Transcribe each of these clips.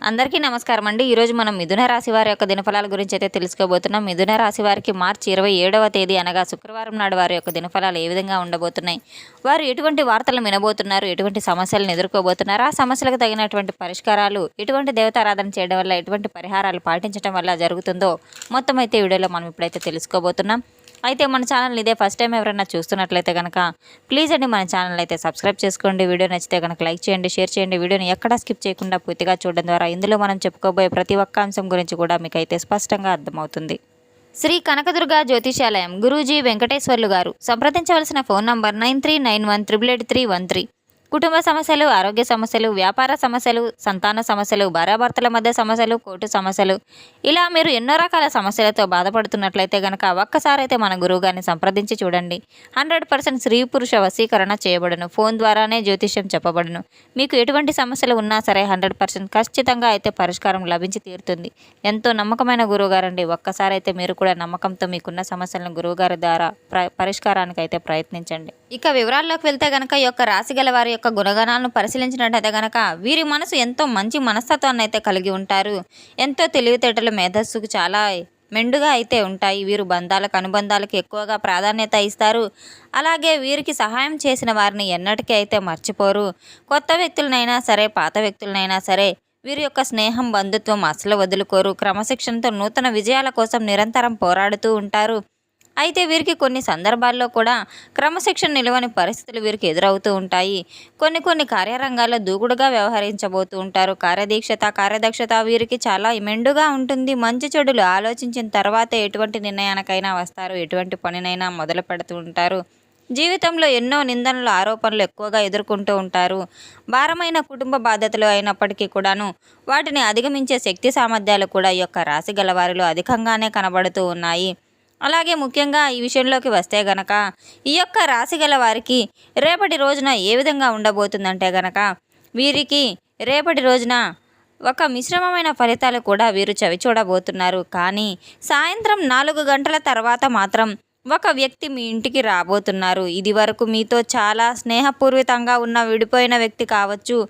అందరికీ నమస్కారం అండి. ఈరోజు మనం మిథున రాశి వారి యొక్క దినఫలాల గురించి అయితే తెలుసుకోబోతున్నాం. మిథున రాశి వారికి మార్చి 27వ తేదీ అనగా శుక్రవారం నాడు వారి యొక్క దినఫలాలు ఏ విధంగా ఉండబోతున్నాయి, వారు ఎటువంటి వార్తలు వినబోతున్నారు, ఎటువంటి సమస్యలను ఎదుర్కోబోతున్నారు, ఆ సమస్యలకు తగినటువంటి పరిష్కారాలు, ఎటువంటి దేవతారాధన చేయడం వల్ల, ఎటువంటి పరిహారాలు పాటించడం వల్ల జరుగుతుందో మొత్తం అయితే వీడియోలో మనం ఇప్పుడైతే తెలుసుకోబోతున్నాం. అయితే మన ఛానల్ ఇదే ఫస్ట్ టైం ఎవరైనా చూస్తున్నట్లయితే కనుక ప్లీజ్ అండి మన ఛానల్ అయితే సబ్స్క్రైబ్ చేసుకోండి. వీడియో నచ్చితే కనుక లైక్ చేయండి, షేర్ చేయండి. వీడియోని ఎక్కడా స్కిప్ చేయకుండా పూర్తిగా చూడడం ద్వారా ఇందులో మనం చెప్పుకోబోయే ప్రతి ఒక్క అంశం గురించి కూడా మీకు అయితే స్పష్టంగా అర్థమవుతుంది. శ్రీ కనకదుర్గ జ్యోతిషాలయం గురూజీ వెంకటేశ్వర్లు గారు. సంప్రదించవలసిన ఫోన్ నంబర్ 9391888313. కుటుంబ సమస్యలు, ఆరోగ్య సమస్యలు, వ్యాపార సమస్యలు, సంతాన సమస్యలు, భార్యాభర్తల మధ్య సమస్యలు, కోర్టు సమస్యలు, ఇలా మీరు ఎన్నో రకాల సమస్యలతో బాధపడుతున్నట్లయితే కనుక ఒక్కసారి అయితే మన గురువుగారిని సంప్రదించి చూడండి. 100% స్త్రీ పురుష వశీకరణ చేయబడును. ఫోన్ ద్వారానే జ్యోతిష్యం చెప్పబడును. మీకు ఎటువంటి సమస్యలు ఉన్నా సరే 100% ఖచ్చితంగా అయితే పరిష్కారం లభించి తీరుతుంది. ఎంతో నమ్మకమైన గురువుగారండి. ఒక్కసారి అయితే మీరు కూడా నమ్మకంతో మీకున్న సమస్యలను గురువుగారి ద్వారా పరిష్కారానికి అయితే ప్రయత్నించండి. ఇక వివరాల్లోకి వెళ్తే గనక ఈ యొక్క రాశి గల వారి యొక్క గుణగణాలను పరిశీలించినట్టయితే గనక వీరి మనసు ఎంతో మంచి మనస్తత్వాన్ని అయితే కలిగి ఉంటారు. ఎంతో తెలివితేటలు, మేధస్సుకు చాలా మెండుగా అయితే ఉంటాయి. వీరు బంధాలకు, అనుబంధాలకు ఎక్కువగా ప్రాధాన్యత ఇస్తారు. అలాగే వీరికి సహాయం చేసిన వారిని ఎన్నటికీ అయితే మర్చిపోరు. కొత్త వ్యక్తులనైనా సరే, పాత వ్యక్తులనైనా సరే వీరి యొక్క స్నేహం, బంధుత్వం అసలు వదులుకోరు. క్రమశిక్షణతో నూతన విజయాల కోసం నిరంతరం పోరాడుతూ ఉంటారు. అయితే వీరికి కొన్ని సందర్భాల్లో కూడా క్రమశిక్షణ నిలవని పరిస్థితులు వీరికి ఎదురవుతూ ఉంటాయి. కొన్ని కార్యరంగాల్లో దూకుడుగా వ్యవహరించబోతూ ఉంటారు. కార్యదక్షత వీరికి చాలా మెండుగా ఉంటుంది. మంచి చెడులు ఆలోచించిన తర్వాతే ఎటువంటి నిర్ణయానికైనా వస్తారు. ఎటువంటి పనినైనా మొదలు పెడుతూ ఉంటారు. జీవితంలో ఎన్నో నిందనలు, ఆరోపణలు ఎక్కువగా ఎదుర్కొంటూ ఉంటారు. భారమైన కుటుంబ బాధ్యతలు అయినప్పటికీ కూడాను వాటిని అధిగమించే శక్తి సామర్థ్యాలు కూడా ఈ యొక్క రాశి గల వారిలో అధికంగానే కనబడుతూ ఉన్నాయి. అలాగే ముఖ్యంగా ఈ విషయంలోకి వస్తే గనక ఈ యొక్క రాశి గల వారికి రేపటి రోజున ఏ విధంగా ఉండబోతుందంటే గనక వీరికి రేపటి రోజున ఒక మిశ్రమమైన ఫలితాలు కూడా వీరు చవిచూడబోతున్నారు. కానీ సాయంత్రం 4 గంటల తర్వాత మాత్రం ఒక వ్యక్తి మీ ఇంటికి రాబోతున్నారు. ఇది వరకు మీతో చాలా స్నేహపూర్వకంగా ఉన్న విడిపోయిన వ్యక్తి కావచ్చు,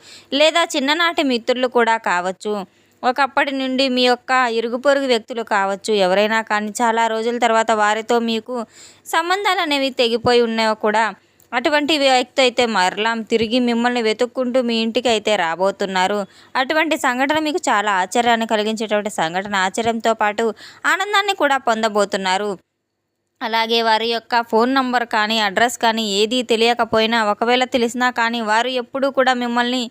లేదా చిన్ననాటి మిత్రులు కూడా కావచ్చు, ఒకప్పటి నుండి మీ యొక్క ఇరుగు పొరుగు వ్యక్తులు కావచ్చు, ఎవరైనా కానీ చాలా రోజుల తర్వాత వారితో మీకు సంబంధాలు అనేవి తెగిపోయి ఉన్నాయో కూడా అటువంటి వ్యక్తి అయితే మరలా తిరిగి మిమ్మల్ని వెతుక్కుంటూ మీ ఇంటికి అయితే రాబోతున్నారు. అటువంటి సంఘటన మీకు చాలా ఆశ్చర్యాన్ని కలిగించేటువంటి సంఘటన. ఆశ్చర్యంతో పాటు ఆనందాన్ని కూడా పొందబోతున్నారు. అలాగే వారి యొక్క ఫోన్ నంబర్ కానీ, అడ్రస్ కానీ ఏది తెలియకపోయినా, ఒకవేళ తెలిసినా కానీ వారు ఎప్పుడూ కూడా మిమ్మల్ని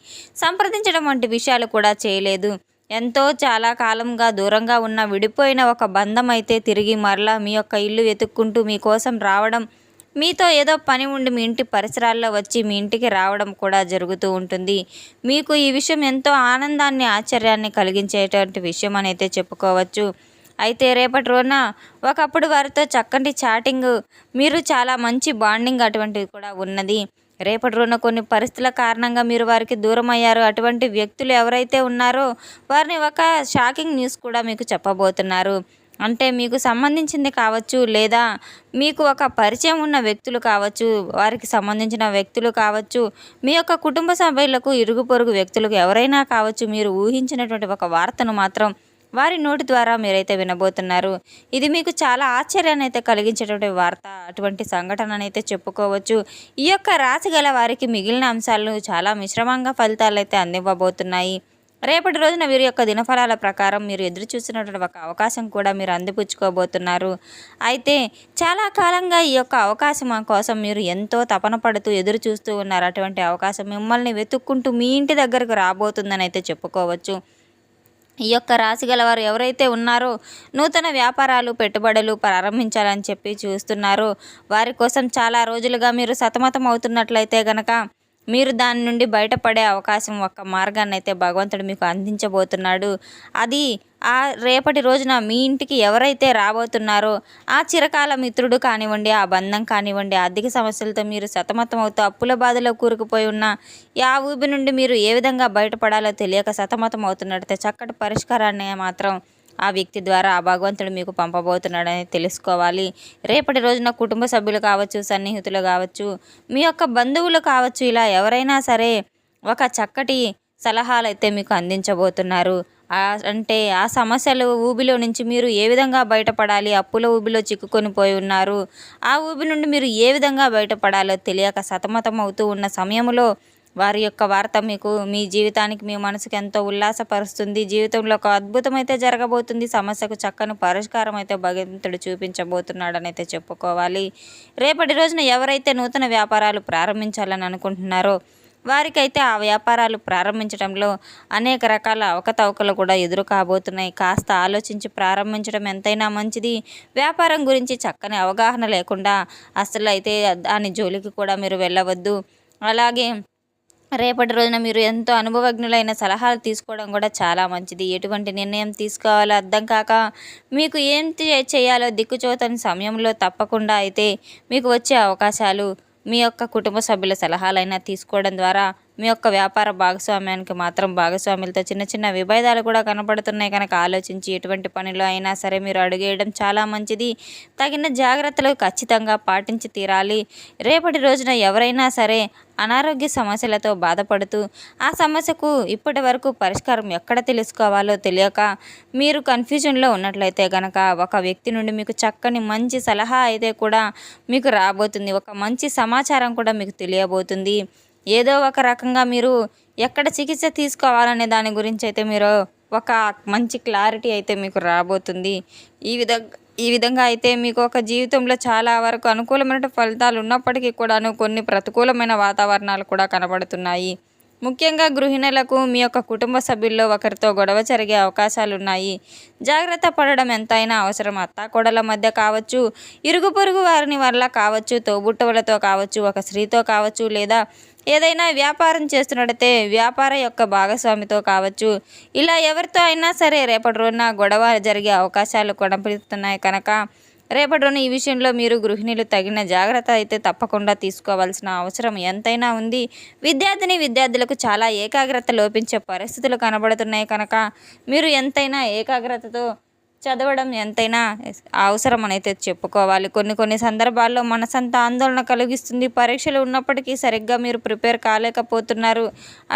సంప్రదించడం వంటి విషయాలు కూడా చేయలేదు. ఎంతో చాలా కాలంగా దూరంగా ఉన్న విడిపోయిన ఒక బంధం అయితే తిరిగి మరలా మీ యొక్క ఇల్లు వెతుక్కుంటూ మీకోసం రావడం, మీతో ఏదో పని ఉండి మీ ఇంటి పరిసరాల్లో వచ్చి మీ ఇంటికి రావడం కూడా జరుగుతూ ఉంటుంది. మీకు ఈ విషయం ఎంతో ఆనందాన్ని, ఆశ్చర్యాన్ని కలిగించేటువంటి విషయం అని అయితే చెప్పుకోవచ్చు. అయితే రేపటి రోజున ఒకప్పుడు వారితో చక్కటి చాటింగ్, మీరు చాలా మంచి బాండింగ్ అటువంటిది కూడా ఉన్నది. రేపటి రోజున కొన్ని పరిస్థితుల కారణంగా మీరు వారికి దూరం అయ్యారు. అటువంటి వ్యక్తులు ఎవరైతే ఉన్నారో వారిని ఒక షాకింగ్ న్యూస్ కూడా మీకు చెప్పబోతున్నారు. అంటే మీకు సంబంధించింది కావచ్చు, లేదా మీకు ఒక పరిచయం ఉన్న వ్యక్తులు కావచ్చు, వారికి సంబంధించిన వ్యక్తులు కావచ్చు, మీ యొక్క కుటుంబ సభ్యులకు, ఇరుగు పొరుగు వ్యక్తులకు ఎవరైనా కావచ్చు, మీరు ఊహించినటువంటి ఒక వార్తను మాత్రం వారి నోటి ద్వారా మీరైతే వినబోతున్నారు. ఇది మీకు చాలా ఆశ్చర్యాన్ని అయితే కలిగించేటువంటి వార్త, అటువంటి సంఘటన అయితే చెప్పుకోవచ్చు. ఈ యొక్క రాశి గల వారికి మిగిలిన అంశాలు చాలా మిశ్రమంగా ఫలితాలు అయితే అందివ్వబోతున్నాయి. రేపటి రోజున వీరి యొక్క దినఫలాల ప్రకారం మీరు ఎదురు చూస్తున్నటువంటి ఒక అవకాశం కూడా మీరు అందిపుచ్చుకోబోతున్నారు. అయితే చాలా కాలంగా ఈ యొక్క అవకాశం కోసం మీరు ఎంతో తపన పడుతూ ఎదురు చూస్తూ ఉన్నారు. అటువంటి అవకాశం మిమ్మల్ని వెతుక్కుంటూ మీ ఇంటి దగ్గరకు రాబోతుందని అయితే చెప్పుకోవచ్చు. ఈ యొక్క రాశి గలవారు ఎవరైతే ఉన్నారో నూతన వ్యాపారాలు, పెట్టుబడులు ప్రారంభించాలని చెప్పి చూస్తున్నారో వారి కోసం చాలా రోజులుగా మీరు సతమతం అవుతున్నట్లయితే గనక మీరు దాని నుండి బయటపడే అవకాశం, ఒక్క మార్గాన్ని అయితే భగవంతుడు మీకు అందించబోతున్నాడు. అది ఆ రేపటి రోజున మీ ఇంటికి ఎవరైతే రాబోతున్నారో ఆ చిరకాల మిత్రుడు కానివ్వండి, ఆ బంధం కానివ్వండి, ఆర్థిక సమస్యలతో మీరు సతమతం అవుతూ అప్పుల బాధలో కూరుకుపోయి ఉన్న ఆ ఊబి నుండి మీరు ఏ విధంగా బయటపడాలో తెలియక సతమతం అవుతున్నట్టయితే చక్కటి పరిష్కారాన్ని మాత్రం ఆ వ్యక్తి ద్వారా ఆ భగవంతుడు మీకు పంపబోతున్నాడని తెలుసుకోవాలి. రేపటి రోజున కుటుంబ సభ్యులు కావచ్చు, సన్నిహితులు కావచ్చు, మీ యొక్క బంధువులు కావచ్చు, ఇలా ఎవరైనా సరే ఒక చక్కటి సలహాలు అయితే మీకు అందించబోతున్నారు. అంటే ఆ సమస్యలు ఊబిలో నుంచి మీరు ఏ విధంగా బయటపడాలి, అప్పుల ఊబిలో చిక్కుకొని పోయి ఉన్నారు. ఆ ఊబి నుండి మీరు ఏ విధంగా బయటపడాలో తెలియక సతమతం అవుతూ ఉన్న సమయంలో వారి యొక్క వార్త మీకు మీ జీవితానికి, మీ మనసుకి ఎంతో ఉల్లాసపరుస్తుంది. జీవితంలో ఒక అద్భుతం అయితే జరగబోతుంది. సమస్యకు చక్కని పరిష్కారం అయితే భగవంతుడు చూపించబోతున్నాడని అయితే చెప్పుకోవాలి. రేపటి రోజున ఎవరైతే నూతన వ్యాపారాలు ప్రారంభించాలని అనుకుంటున్నారో వారికైతే ఆ వ్యాపారాలు ప్రారంభించడంలో అనేక రకాల అవకతవకలు కూడా ఎదురు కాబోతున్నాయి. కాస్త ఆలోచించి ప్రారంభించడం ఎంతైనా మంచిది. వ్యాపారం గురించి చక్కని అవగాహన లేకుండా అసలు అయితే దాని జోలికి కూడా మీరు వెళ్ళవద్దు. అలాగే రేపటి రోజున మీరు ఎంతో అనుభవజ్ఞులైన సలహాలు తీసుకోవడం కూడా చాలా మంచిది. ఎటువంటి నిర్ణయం తీసుకోవాలో అర్థం కాక మీకు ఏం చేయాలో దిక్కుచోతని సమయంలో తప్పకుండా అయితే మీకు వచ్చే అవకాశాలు మీ యొక్క కుటుంబ సభ్యుల సలహాలైనా తీసుకోవడం ద్వారా మీ యొక్క వ్యాపార భాగస్వామ్యానికి మాత్రం భాగస్వాములతో చిన్న చిన్న విభేదాలు కూడా కనపడుతున్నాయి కనుక ఆలోచించి ఎటువంటి పనిలో అయినా సరే మీరు అడుగేయడం చాలా మంచిది. తగిన జాగ్రత్తలు ఖచ్చితంగా పాటించి తీరాలి. రేపటి రోజున ఎవరైనా సరే అనారోగ్య సమస్యలతో బాధపడుతూ ఆ సమస్యకు ఇప్పటి వరకు పరిష్కారం ఎక్కడ తెలుసుకోవాలో తెలియక మీరు కన్ఫ్యూజన్లో ఉన్నట్లయితే కనుక ఒక వ్యక్తి నుండి మీకు చక్కని మంచి సలహా అయితే కూడా మీకు రాబోతుంది. ఒక మంచి సమాచారం కూడా మీకు తెలియబోతుంది. ఏదో ఒక రకంగా మీరు ఎక్కడ చికిత్స తీసుకోవాలనే దాని గురించి అయితే మీరు ఒక మంచి క్లారిటీ అయితే మీకు రాబోతుంది. ఈ విధంగా అయితే మీకు ఒక జీవితంలో చాలా వరకు అనుకూలమైన ఫలితాలు ఉన్నప్పటికీ కూడాను కొన్ని ప్రతికూలమైన వాతావరణాలు కూడా కనబడుతున్నాయి. ముఖ్యంగా గృహిణులకు మీ యొక్క కుటుంబ సభ్యుల్లో ఒకరితో గొడవ జరిగే అవకాశాలు ఉన్నాయి. జాగ్రత్త పడడం ఎంతైనా అవసరం. అత్తాకోడల మధ్య కావచ్చు, ఇరుగు పొరుగు వారిని వల్ల కావచ్చు, తోబుట్టువులతో కావచ్చు, ఒక స్త్రీతో కావచ్చు, లేదా ఏదైనా వ్యాపారం చేస్తున్నట్టయితే వ్యాపార యొక్క భాగస్వామితో కావచ్చు, ఇలా ఎవరితో అయినా సరే రేపటి రోజున గొడవ జరిగే అవకాశాలు కనపడుతున్నాయి కనుక రేపటి రోజున ఈ విషయంలో మీరు గృహిణులు తగిన జాగ్రత్త అయితే తప్పకుండా తీసుకోవాల్సిన అవసరం ఎంతైనా ఉంది. విద్యార్థులకు చాలా ఏకాగ్రత లోపించే పరిస్థితులు కనబడుతున్నాయి కనుక మీరు ఎంతైనా ఏకాగ్రతతో చదవడం ఎంతైనా అవసరం అయితే చెప్పుకోవాలి. కొన్ని సందర్భాల్లో మనసంతా ఆందోళన కలిగిస్తుంది. పరీక్షలు ఉన్నప్పటికీ సరిగ్గా మీరు ప్రిపేర్ కాలేకపోతున్నారు.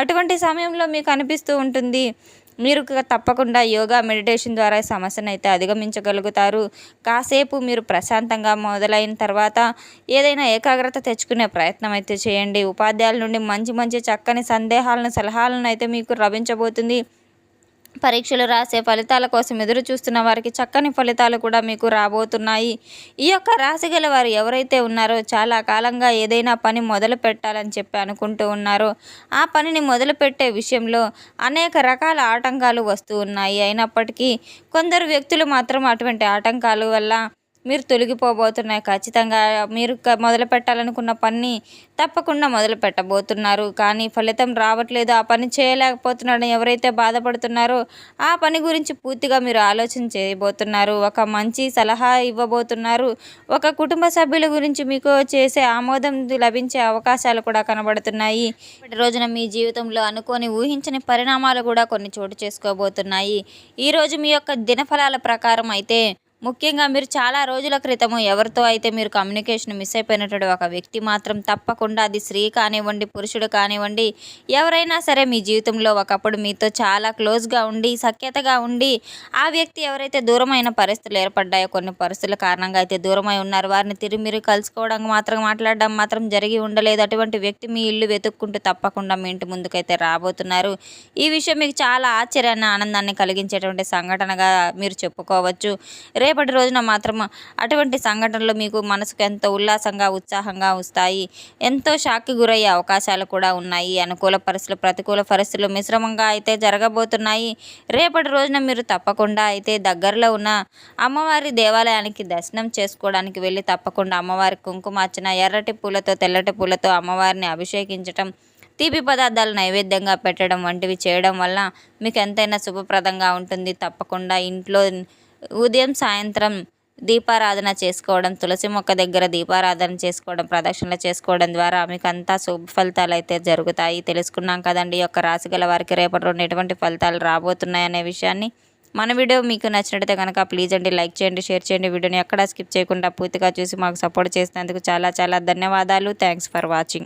అటువంటి సమయంలో మీకు అనిపిస్తూ ఉంటుంది మీరు తప్పకుండా యోగా, మెడిటేషన్ ద్వారా సమస్యను అయితే అధిగమించగలుగుతారు. కాసేపు మీరు ప్రశాంతంగా మొదలైన తర్వాత ఏదైనా ఏకాగ్రత తెచ్చుకునే ప్రయత్నం అయితే చేయండి. ఉపాధ్యాయుల నుండి మంచి చక్కని సలహాలను అయితే మీకు లభించబోతుంది. పరీక్షలు రాసే ఫలితాల కోసం ఎదురు చూస్తున్న వారికి చక్కని ఫలితాలు కూడా మీకు రాబోతున్నాయి. ఈ యొక్క రాశి గల వారు ఎవరైతే ఉన్నారో చాలా కాలంగా ఏదైనా పని మొదలు పెట్టాలని చెప్పి అనుకుంటూ ఉన్నారో ఆ పనిని మొదలుపెట్టే విషయంలో అనేక రకాల ఆటంకాలు వస్తూ ఉన్నాయి. అయినప్పటికీ కొందరు వ్యక్తులు మాత్రం అటువంటి ఆటంకాల వల్ల మీరు తొలగిపోబోతున్నాయి. ఖచ్చితంగా మీరు మొదలు పెట్టాలనుకున్న పని తప్పకుండా మొదలు పెట్టబోతున్నారు. కానీ ఫలితం రావట్లేదు, ఆ పని చేయలేకపోతున్నారని ఎవరైతే బాధపడుతున్నారో ఆ పని గురించి పూర్తిగా మీరు ఆలోచన చేయబోతున్నారు. ఒక మంచి సలహా ఇవ్వబోతున్నారు. ఒక కుటుంబ సభ్యుల గురించి మీకు చేసే ఆమోదం లభించే అవకాశాలు కూడా కనబడుతున్నాయి. ఇప్పటి రోజున మీ జీవితంలో అనుకోని ఊహించని పరిణామాలు కూడా కొన్ని చోటు చేసుకోబోతున్నాయి. ఈరోజు మీ యొక్క దినఫలాల ప్రకారం అయితే ముఖ్యంగా మీరు చాలా రోజుల క్రితము ఎవరితో అయితే మీరు కమ్యూనికేషన్ మిస్ అయిపోయినటువంటి ఒక వ్యక్తి మాత్రం తప్పకుండా, అది స్త్రీ కానివ్వండి, పురుషుడు కానివ్వండి, ఎవరైనా సరే మీ జీవితంలో ఒకప్పుడు మీతో చాలా క్లోజ్గా ఉండి సఖ్యతగా ఉండి ఆ వ్యక్తి ఎవరైతే దూరమైన పరిస్థితులు ఏర్పడ్డాయో, కొన్ని పరిస్థితుల కారణంగా అయితే దూరమై ఉన్నారు, వారిని తిరిగి మీరు కలుసుకోవడం మాట్లాడడం మాత్రం జరిగి ఉండలేదు. అటువంటి వ్యక్తి మీ ఇల్లు వెతుక్కుంటూ తప్పకుండా మీ ఇంటి ముందుకైతే రాబోతున్నారు. ఈ విషయం మీకు చాలా ఆశ్చర్యాన్ని, ఆనందాన్ని కలిగించేటువంటి సంఘటనగా మీరు చెప్పుకోవచ్చు. రేపటి రోజున మాత్రం అటువంటి సంఘటనలు మీకు మనసుకు ఎంతో ఉల్లాసంగా, ఉత్సాహంగా వస్తాయి. ఎంతో షాక్కి గురయ్యే అవకాశాలు కూడా ఉన్నాయి. అనుకూల పరిస్థితులు, ప్రతికూల పరిస్థితులు మిశ్రమంగా అయితే జరగబోతున్నాయి. రేపటి రోజున మీరు తప్పకుండా అయితే దగ్గరలో ఉన్న అమ్మవారి దేవాలయానికి దర్శనం చేసుకోవడానికి వెళ్ళి తప్పకుండా అమ్మవారి కుంకుమార్చన, ఎర్రటి పూలతో, తెల్లటి పూలతో అమ్మవారిని అభిషేకించటం, తీపి పదార్థాలు నైవేద్యంగా పెట్టడం వంటివి చేయడం వల్ల మీకు ఎంతైనా శుభప్రదంగా ఉంటుంది. తప్పకుండా ఇంట్లో ఉదయం సాయంత్రం దీపారాధన చేసుకోవడం, తులసి మొక్క దగ్గర దీపారాధన చేసుకోవడం, ప్రదక్షిణలు చేసుకోవడం ద్వారా మీకు అంతా శుభ ఫలితాలు అయితే జరుగుతాయి. తెలుసుకున్నాం కదండి ఈ యొక్క రాశి గల వారికి రేపటి రోజున ఎటువంటి ఫలితాలు రాబోతున్నాయనే విషయాన్ని. మన వీడియో మీకు నచ్చినట్లయితే కనుక ప్లీజ్ అండి లైక్ చేయండి, షేర్ చేయండి. వీడియోని ఎక్కడా స్కిప్ చేయకుండా పూర్తిగా చూసి మాకు సపోర్ట్ చేసినందుకు చాలా ధన్యవాదాలు. Thanks for watching.